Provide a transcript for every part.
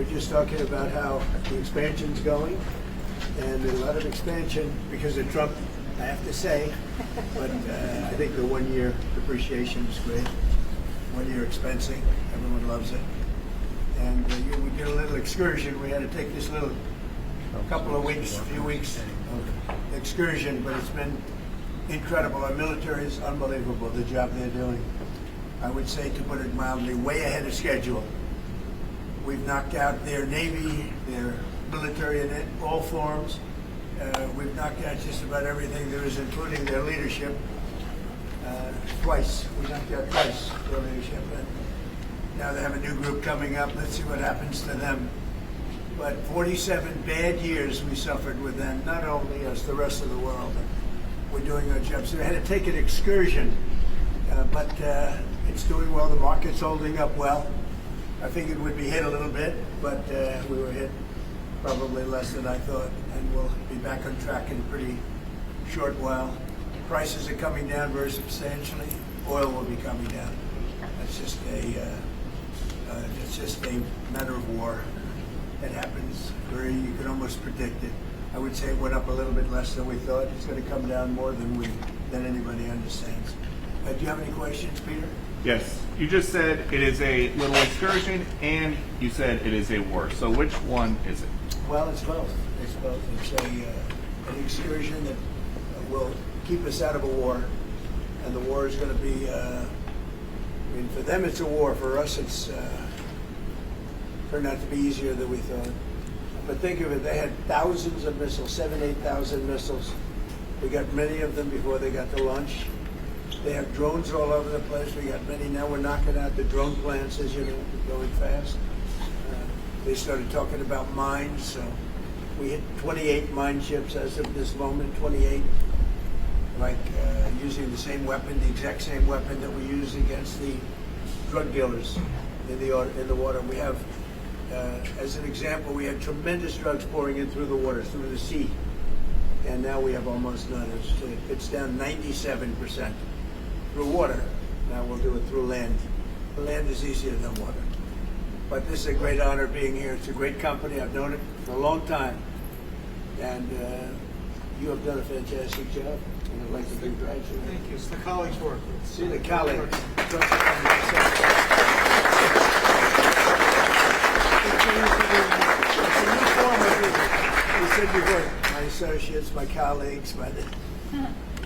we're just talking about how the expansion's going, and a lot of expansion because of Trump, I have to say. But I think the 1 year depreciation is great. 1 year expensing, everyone loves it. And we did a little excursion. We had to take this little few weeks of excursion, but it's been incredible. Our military is unbelievable, the job they're doing. I would say, to put it mildly, way ahead of schedule. We've knocked out their Navy, their military in all forms. We've knocked out just about everything there is, including their leadership. Twice. We knocked out twice their leadership. And now they have a new group coming up. Let's see what happens to them. But 47 bad years we suffered with them, not only us, the rest of the world. We're doing our job. So we had to take an excursion, but it's doing well. The market's holding up well. I figured we'd be hit a little bit, but we were hit probably less than I thought, and we'll be back on track in a pretty short while. Prices are coming down very substantially. Oil will be coming down. It's just a matter of war. It happens you can almost predict it. I would say it went up a little bit less than we thought. It's going to come down more than anybody understands. Do you have any questions, Peter? Yes. You just said it is a little excursion, and you said it is a war. So which one is it? Well, it's both. It's both. It's an excursion that will keep us out of a war, and the war is going to be. For them, it's a war. For us, it's turned out to be easier than we thought. But think of it, they had thousands of missiles, 7,000, 8,000 missiles. We got many of them before they got to launch. They have drones all over the place. We got many. Now we're knocking out the drone plants, as you know, going fast. They started talking about mines, so we hit 28 mine ships as of this moment, 28. Like using the same weapon, the exact same weapon that we use against the drug dealers in the water. We have, as an example, we had tremendous drugs pouring in through the water, through the sea, and now we have almost none. It's down 97% through water. Now we'll do it through land. The land is easier than water. But this is a great honor being here. It's a great company. I've known it for a long time, and you have done a fantastic job. And I'd like to congratulate you. Thank you. It's the colleagues' work. See the colleagues. You said before, my associates, my colleagues,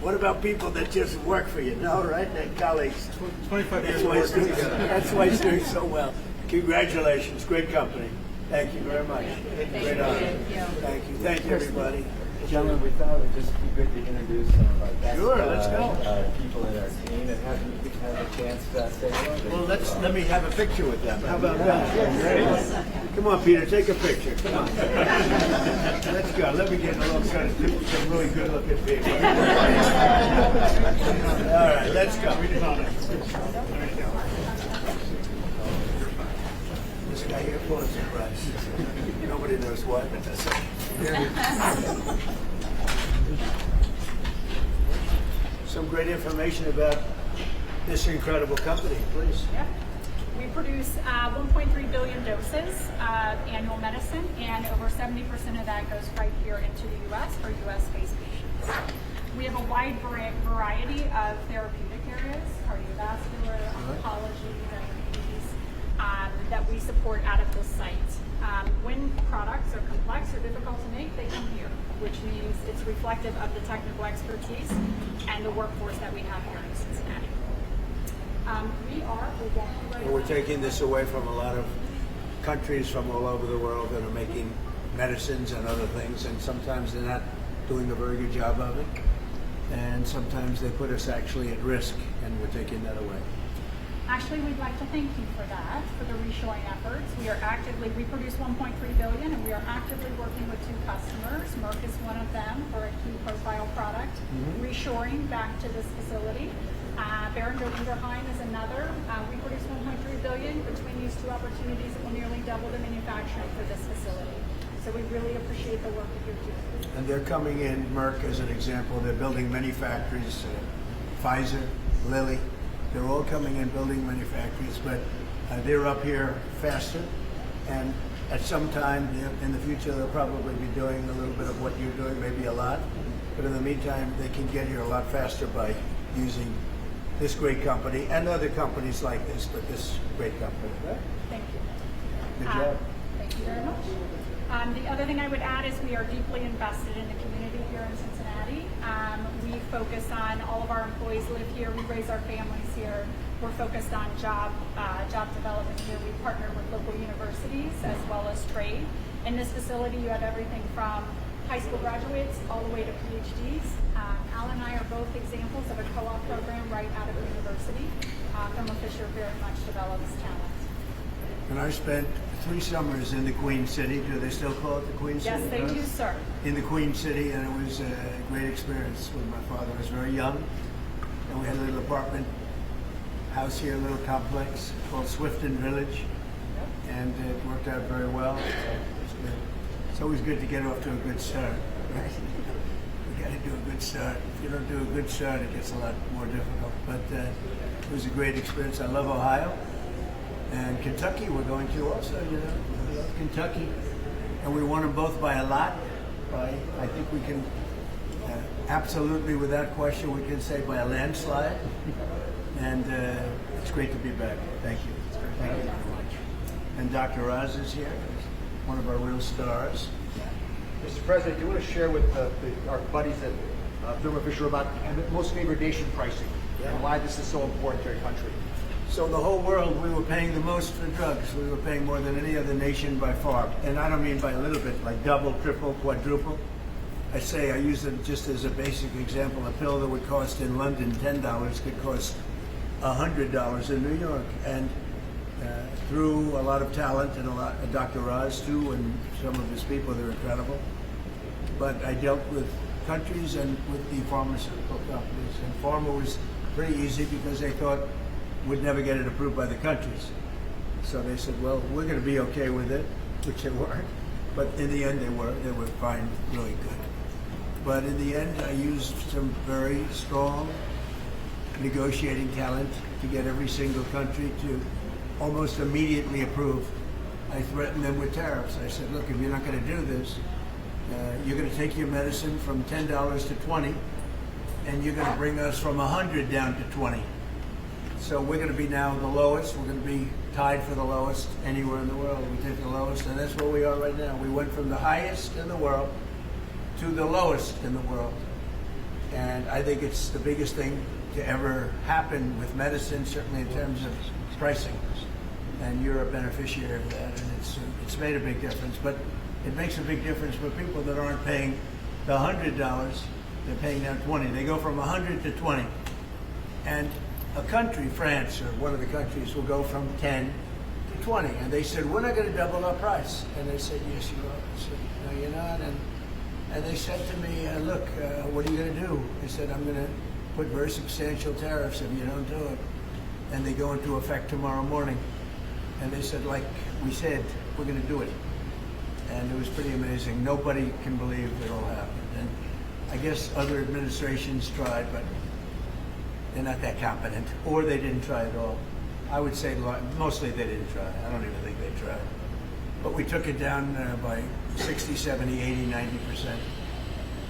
what about people that just work for you? No, right? They're colleagues. 25 That's people why it's working doing, together. that's why it's doing so well. Congratulations. Great company. Thank you very much. Great honor. Thank you. Thank you, everybody. Gentlemen, we thought it would just be good to introduce some of our best Sure, let's go. people in our team and have you have a chance to say hello. Well, let me have a picture with them. How about that? Come on, Peter, take a picture. Come on. Let's go. Let me get a little shot of some really good-looking people. All right, let's go. This guy here, Pulitzer Prize. Nobody knows why, but that's it. Some great information about this incredible company, please. Yep. We produce 1.3 billion doses of annual medicine, and over 70% of that goes right here into the U.S. for U.S.-based patients. We have a wide variety of therapeutic areas, cardiovascular, oncology, diabetes, that we support out of this site. When products are complex or difficult to make, they come here, which means it's reflective of the technical expertise and the workforce that we have here in Cincinnati. We're taking this away from a lot of countries from all over the world that are making medicines and other things, and sometimes they're not doing a very good job of it, and sometimes they put us actually at risk, and we're taking that away. Actually, we'd like to thank you for that, for the reshoring efforts. We produce 1.3 billion, and we are actively working with 2 customers. Merck is one of them for a key profile product, reshoring back to this facility. Boehringer Ingelheim is another. We produce 1.3 billion. Between these 2 opportunities, it will nearly double the manufacturing for this facility. So we really appreciate the work that you're doing. And they're coming in, Merck as an example, they're building many factories, Pfizer, Lilly, they're all coming in building many factories, but they're up here faster, and at some time in the future, they'll probably be doing a little bit of what you're doing, maybe a lot. But in the meantime, they can get here a lot faster by using this great company and other companies like this, but this great company. Right? Thank you. Good job. Thank you very much. The other thing I would add is we are deeply invested in the community here in Cincinnati. We focus on all of our employees live here. We raise our families here. We're focused on job development here. We partner with local universities as well as trade. In this facility, you have everything from high school graduates all the way to PhDs. Al and I are both examples of a co-op program right out of the university. Thermo Fisher very much develops talent. And I spent 3 summers in the Queen City. Do they still call it the Queen City? Yes, they do, sir. In the Queen City, and it was a great experience with my father. I was very young, and we had a little apartment house here, a little complex called Swifton Village, and it worked out very well. So it was good. It's always good to get off to a good start, right? You got to do a good start. If you don't do a good start, it gets a lot more difficult. But it was a great experience. I love Ohio. And Kentucky, we're going to also, you know, I love Kentucky. And we won them both by a lot. I think we can, absolutely without question, we can say by a landslide. And it's great to be back. Thank you. Thank you very much. And Dr. Oz is here, one of our real stars. Mr. President, do you want to share with our buddies at Thermo Fisher about most favored nation pricing and why this is so important to our country? So in the whole world, we were paying the most for drugs. We were paying more than any other nation by far. And I don't mean by a little bit, like double, triple, quadruple. I use it just as a basic example. A pill that would cost in London $10 could cost $100 in New York. And through a lot of talent and a lot of Dr. Oz too, and some of his people, they're incredible. But I dealt with countries and with the pharmaceutical companies. And pharma was pretty easy because they thought would never get it approved by the countries. So they said, well, we're going to be okay with it, which they weren't. But in the end, they were fine, really good. But in the end, I used some very strong negotiating talent to get every single country to almost immediately approve. I threatened them with tariffs. I said, look, if you're not going to do this, you're going to take your medicine from $10 to $20, and you're going to bring us from 100 down to 20. So we're going to be now the lowest. We're going to be tied for the lowest anywhere in the world. We take the lowest, and that's where we are right now. We went from the highest in the world to the lowest in the world. And I think it's the biggest thing to ever happen with medicine, certainly in terms of pricing. And you're a beneficiary of that, and it's made a big difference. But it makes a big difference for people that aren't paying the $100. They're paying now 20. They go from 100 to 20. And a country, France, or one of the countries, will go from 10 to 20. And they said, we're not going to double our price. And they said, yes, you are. I said, no, you're not. And they said to me, look, what are you going to do? I said, I'm going to put very substantial tariffs if you don't do it. And they go into effect tomorrow morning. And they said, like we said, we're going to do it. And it was pretty amazing. Nobody can believe it all happened. And I guess other administrations tried, but they're not that competent, or they didn't try at all. I would say mostly they didn't try. I don't even think they tried. But we took it down by 60, 70, 80, 90%.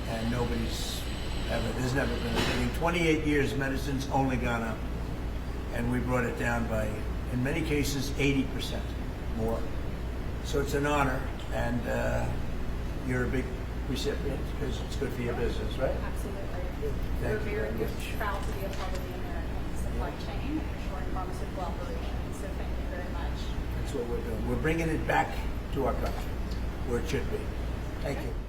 And there's never been a thing. In 28 years, medicine's only gone up. And we brought it down by, in many cases, 80% more. So it's an honor, and you're a big recipient because it's good for your business, right? Absolutely. Thank We're you very very much. proud to be a part of the American supply chain and ensuring pharmaceutical operations. So thank you very much. That's what we're doing. We're bringing it back to our country, where it should be. Thank you.